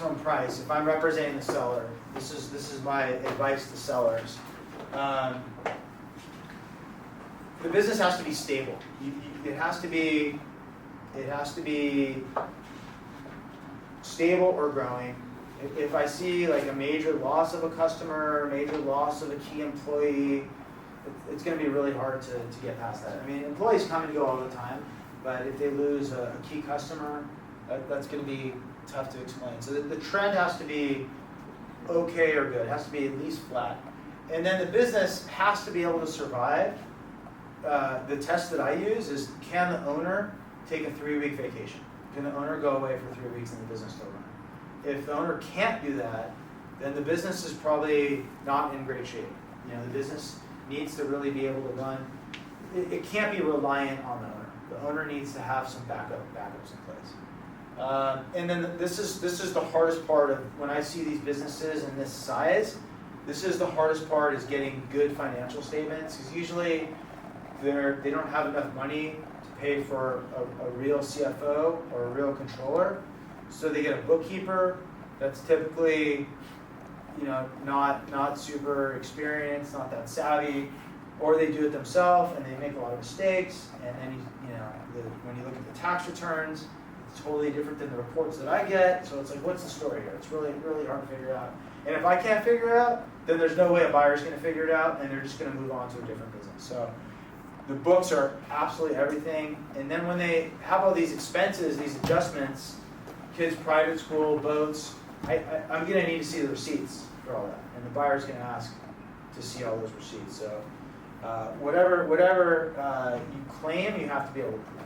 maximum price, if I'm representing the seller, this is my advice to sellers. The business has to be stable. It has to be stable or growing. If I see like a major loss of a customer, major loss of a key employee, it's going to be really hard to get past that. I mean, employees come and go all the time, but if they lose a key customer, that's going to be tough to explain. So the trend has to be okay or good. It has to be at least flat. And then the business has to be able to survive. The test that I use is, can the owner take a 3-week vacation? Can the owner go away for 3 weeks and the business still run? If the owner can't do that, then the business is probably not in great shape. You know, the business needs to really be able to run. It can't be reliant on the owner. The owner needs to have some backups in place. And then this is the hardest part of when I see these businesses in this size. This is the hardest part, is getting good financial statements, because usually they don't have enough money to pay for a real CFO or a real controller. So they get a bookkeeper that's typically, you know, not super experienced, not that savvy, or they do it themselves and they make a lot of mistakes. And then when you look at the tax returns, it's totally different than the reports that I get. So it's like, what's the story here? It's really hard to figure out. And if I can't figure it out, then there's no way a buyer's going to figure it out, and they're just going to move on to a different business. So the books are absolutely everything. And then when they have all these expenses, these adjustments, kids' private school, boats, I'm going to need to see the receipts for all that. And the buyer's going to ask to see all those receipts. So whatever you claim, you have to be able to prove.